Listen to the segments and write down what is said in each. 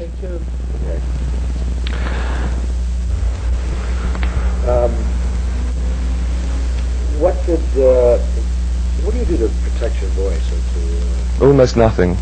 Take two. Okay. What do you do to protect your voice or to? Almost nothing.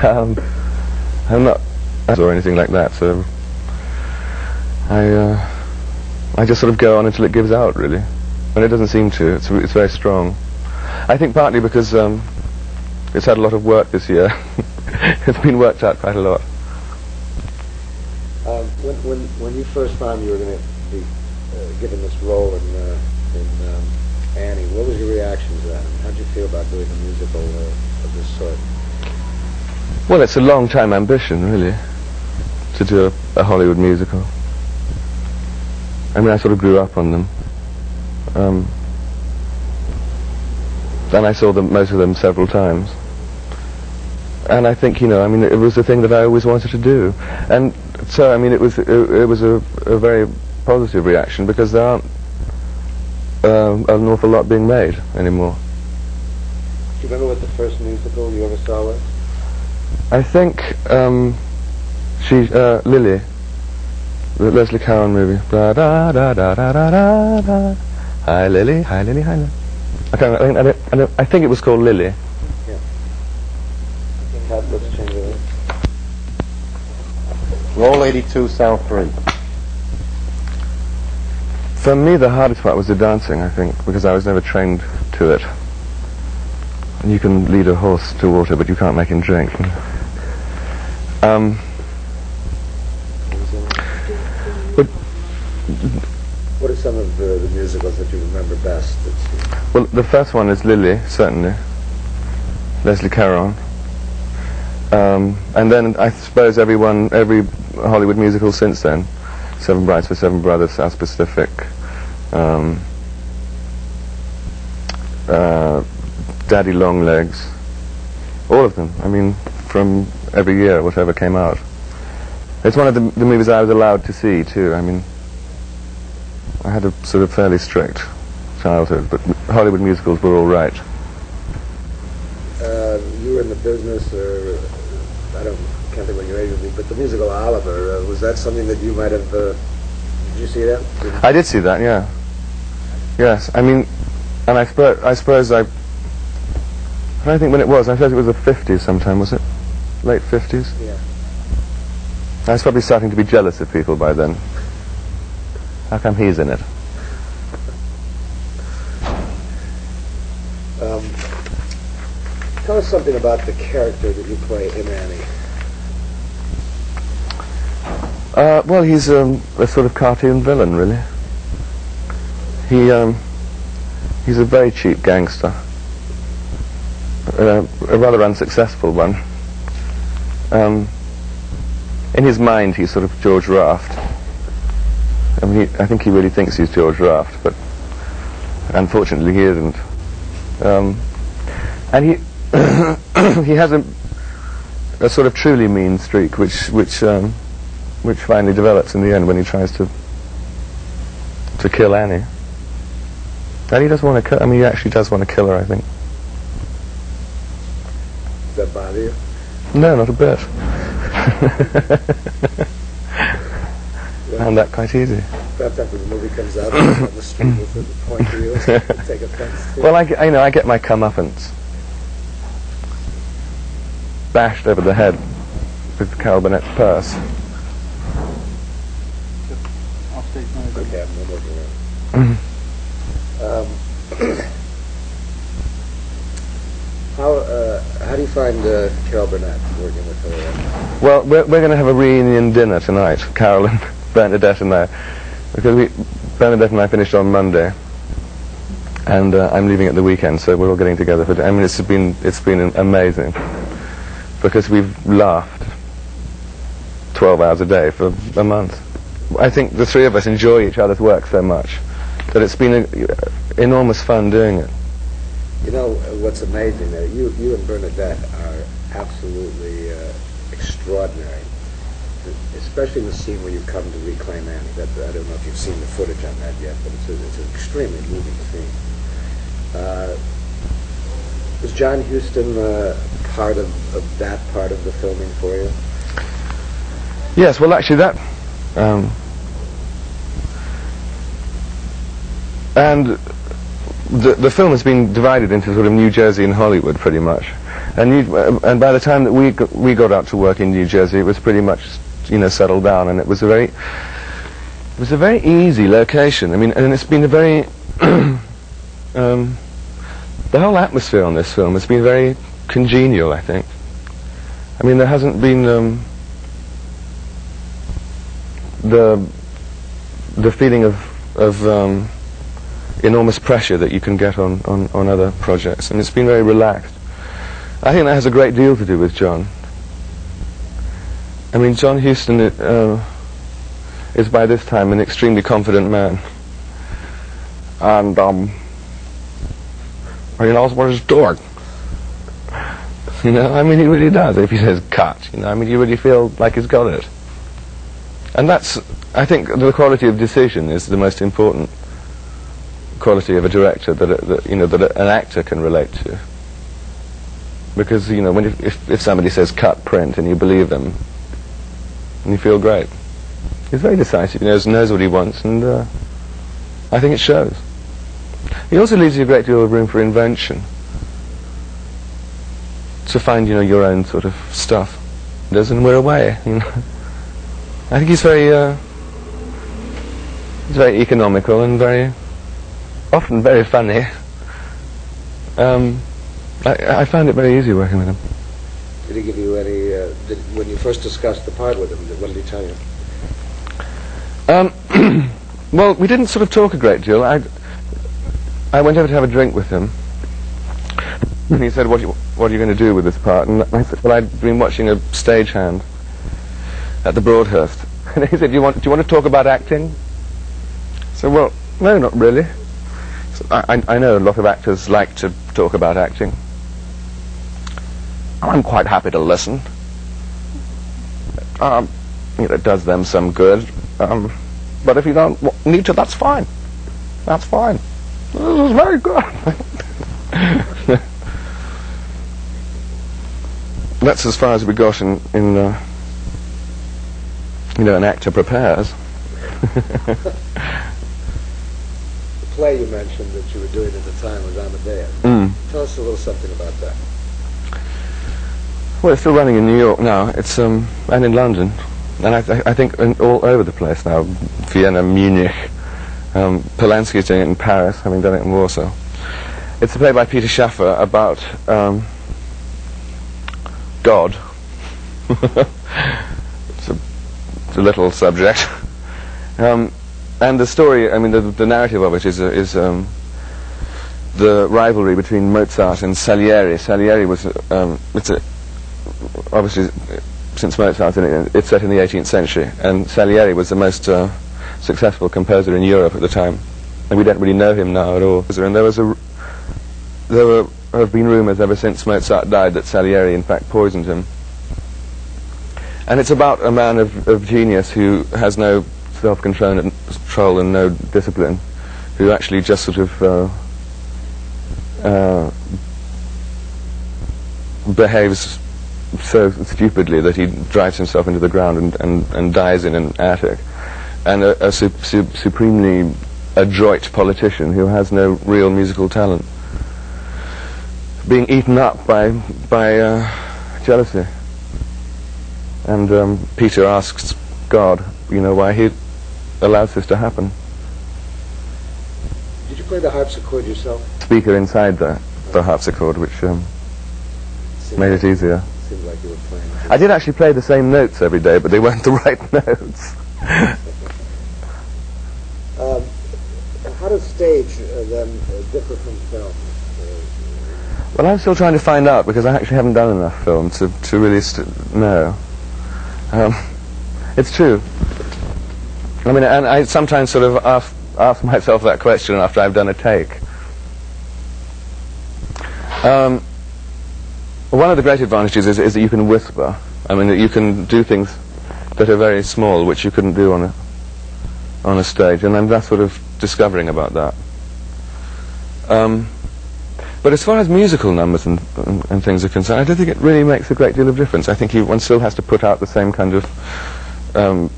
I'm not or anything like that, so I just sort of go on until it gives out, really, and it doesn't seem to. It's very strong. I think partly because it's had a lot of work this year. It's been worked out quite a lot. When you first found you were going to be given this role in Annie, what was your reaction to that? How did you feel about doing a musical of this sort? Well, it's a long-time ambition, really, to do a Hollywood musical. I mean, I sort of grew up on them. And I saw most of them several times. And I think, you know, I mean, it was the thing that I always wanted to do. And so, I mean, it was a very positive reaction, because there aren't an awful lot being made anymore. Do you remember what the first musical you ever saw was? I think Lily, the Leslie Cowan movie. Da da da da da da da. Hi Lily, hi Lily, hi Lily. I think it was called Lily. Yeah. Let's change it. Roll 82, sound 3. For me, the hardest part was the dancing, I think, because I was never trained to it. And you can lead a horse to water, but you can't make him drink. What are some of the musicals that you remember best? Well, the first one is Lily, certainly. Leslie Caron. And then I suppose every Hollywood musical since then. Seven Brides for Seven Brothers, South Pacific. Daddy Longlegs. All of them. I mean, from every year, whatever came out. It's one of the movies I was allowed to see, too. I mean, I had a sort of fairly strict childhood, but Hollywood musicals were all right. You were in the business, or can't think when your age would be, but the musical Oliver, was that something that you might have, did you see that? I did see that, yeah. Yes, I mean, and I suppose I don't think when it was. I suppose it was the 50s sometime, was it? Late 50s? Yeah. I was probably starting to be jealous of people by then. How come he's in it? Tell us something about the character that you play in Annie. Well, he's a sort of cartoon villain, really. He's a very cheap gangster. A rather unsuccessful one. In his mind, he's sort of George Raft. I mean, I think he really thinks he's George Raft, but unfortunately he isn't. And he he has a sort of truly mean streak, which finally develops in the end when he tries to kill Annie. And he does want to kill. I mean, he actually does want to kill her, I think. Does that bother you? No, not a bit. Found that quite easy. Perhaps after the movie comes out on the street with a point to you, take offense to. Well, I get my comeuppance bashed over the head with Carol Burnett's purse. Okay, I'm looking around. How do you find Carol Burnett working with her? Well, we're going to have a reunion dinner tonight, Carol and Bernadette and I, because Bernadette and I finished on Monday, and I'm leaving at the weekend, so we're all getting together for. I mean, it's been amazing, because we've laughed 12 hours a day for a month. I think the three of us enjoy each other's work so much that it's been enormous fun doing it. You know what's amazing? You and Bernadette are absolutely extraordinary, especially in the scene where you come to reclaim Annie. I don't know if you've seen the footage on that yet, but it's an extremely moving scene. Was John Huston part of that part of the filming for you? Yes, well, actually, that... and the film has been divided into sort of New Jersey and Hollywood, pretty much. And by the time that we got out to work in New Jersey, it was pretty much, settled down, and it was a very easy location. I mean, and it's been a very the whole atmosphere on this film has been very congenial, I think. I mean, there hasn't been the feeling of enormous pressure that you can get on other projects, and it's been very relaxed. I think that has a great deal to do with John. I mean, John Huston is by this time an extremely confident man, and he knows what he's doing. I mean, he really does. If he says cut, I mean, you really feel like he's got it. And that's, I think, the quality of decision is the most important quality of a director that an actor can relate to. Because when if somebody says cut, print, and you believe them, and you feel great. He's very decisive. He knows what he wants, and I think it shows. He also leaves you a great deal of room for invention, to find your own sort of stuff. And we're away. I think he's very economical and often very funny. I found it very easy working with him. Did he give you any, when you first discussed the part with him, what did he tell you? Well, we didn't sort of talk a great deal. I went over to have a drink with him, and he said, what are you going to do with this part? And I said, well, I'd been watching a stagehand at the Broadhurst. And he said, do you want to talk about acting? I said, well, no, not really. So I know a lot of actors like to talk about acting. I'm quite happy to listen. It does them some good. But if you don't need to, that's fine. That's fine. This is very good. That's as far as we got in an actor prepares. The play you mentioned that you were doing at the time was Amadeus. Tell us a little something about that. Well, it's still running in New York now. It's and in London, and I think all over the place now. Vienna, Munich, Polanski's doing it in Paris, having done it in Warsaw. It's a play by Peter Schaffer about God. It's a little subject, and the story. I mean, the narrative of it is the rivalry between Mozart and Salieri. Salieri was obviously, since Mozart, it's set in the 18th century, and Salieri was the most successful composer in Europe at the time, and we don't really know him now at all. And there have been rumours ever since Mozart died that Salieri in fact poisoned him. And it's about a man of genius who has no self-control and no discipline, who actually just sort of behaves so stupidly that he drives himself into the ground and dies in an attic, and a supremely adroit politician who has no real musical talent being eaten up by jealousy. And Peter asks God, why he allows this to happen. Did you play the harpsichord yourself? Speaker inside the harpsichord, which made it easier. Seemed like you were playing. I did actually play the same notes every day, but they weren't the right notes. How does stage then differ from film? Well, I'm still trying to find out, because I actually haven't done enough film to really know. It's true. I mean, and I sometimes sort of ask myself that question after I've done a take. One of the great advantages is that you can whisper. I mean, that you can do things that are very small, which you couldn't do on a stage, and I'm just sort of discovering about that. But as far as musical numbers and things are concerned, I don't think it really makes a great deal of difference. I think one still has to put out the same kind of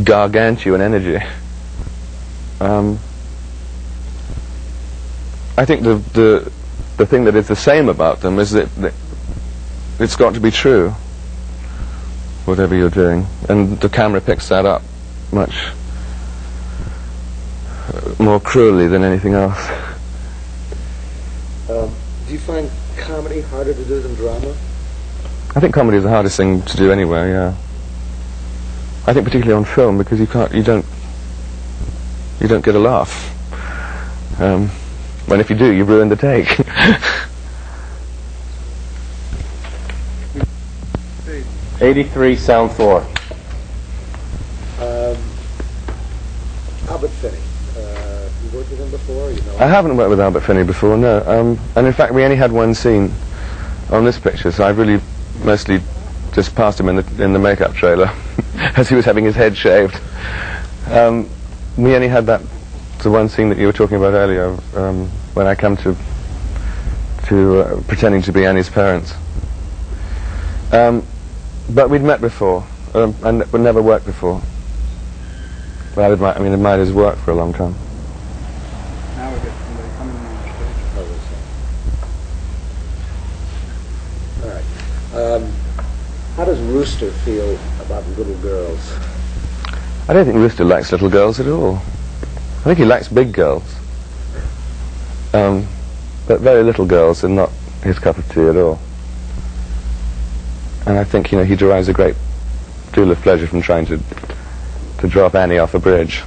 gargantuan energy. I think the thing that is the same about them is that it's got to be true, whatever you're doing, and the camera picks that up much more cruelly than anything else. Do you find comedy harder to do than drama? I think comedy is the hardest thing to do anywhere. Yeah. I think particularly on film, because you don't get a laugh. When if you do, you ruin the take. 83, sound 4. Albert Finney. You worked with him before? You know him? I haven't worked with Albert Finney before, no. And in fact, we only had one scene on this picture, so I really mostly just passed him in the makeup trailer as he was having his head shaved. We only had the one scene that you were talking about earlier, when I come to pretending to be Annie's parents. But we'd met before, and we'd never worked before. But I admired his work for a long time. Now we get somebody coming on stage. All right. How does Rooster feel about little girls? I don't think Rooster likes little girls at all. I think he likes big girls. But very little girls are not his cup of tea at all. And I think, he derives a great deal of pleasure from trying to drop Annie off a bridge.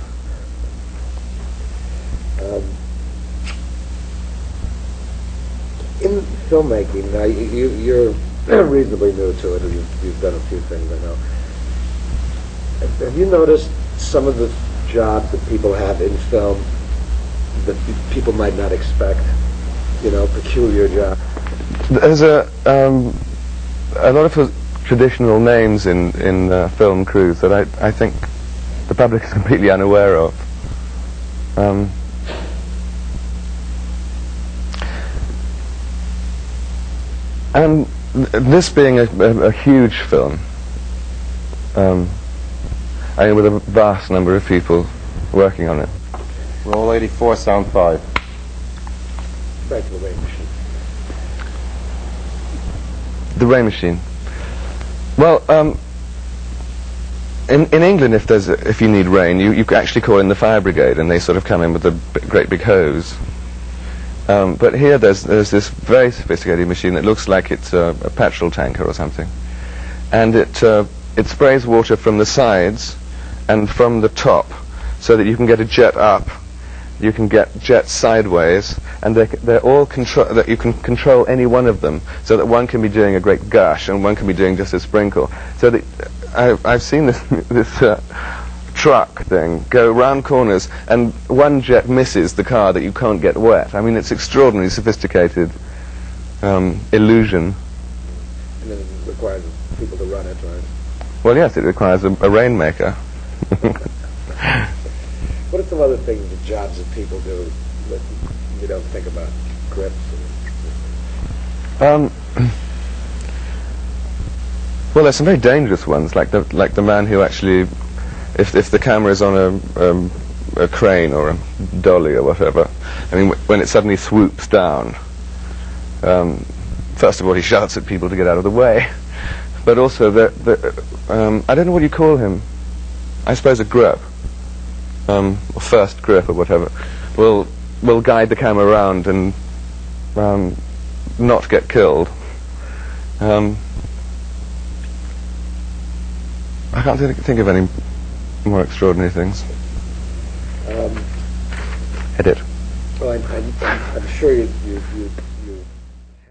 In filmmaking, now you're reasonably new to it, and you've done a few things, I know. Have you noticed some of the jobs that people have in film that people might not expect? Peculiar jobs. There's a lot of traditional names in film crews that I think the public is completely unaware of. And this being a huge film, with a vast number of people working on it. Roll 84, sound 5. Back to the weighing machine. The Rain Machine. Well, in England, if you need rain, you actually call in the fire brigade, and they sort of come in with a great big hose. But here there's this very sophisticated machine that looks like it's a petrol tanker or something, and it sprays water from the sides and from the top, so that you can get a jet up, you can get jets sideways, and they're all that you can control any one of them, so that one can be doing a great gush and one can be doing just a sprinkle. So that I've seen this truck thing go round corners, and one jet misses the car that you can't get wet. I mean, it's extraordinarily sophisticated illusion. And then it requires people to run it, right? Well, yes, it requires a rainmaker. What are some other things, the jobs that people do that you don't think about? Grips? Well, there's some very dangerous ones, like the man who actually, if the camera is on a crane or a dolly or whatever, I mean, when it suddenly swoops down, first of all he shouts at people to get out of the way, but also I don't know what you call him. I suppose a grip, or first grip or whatever, will guide the camera around and not get killed. I can't think of any more extraordinary things. Um, Edit. Well, I'm sure you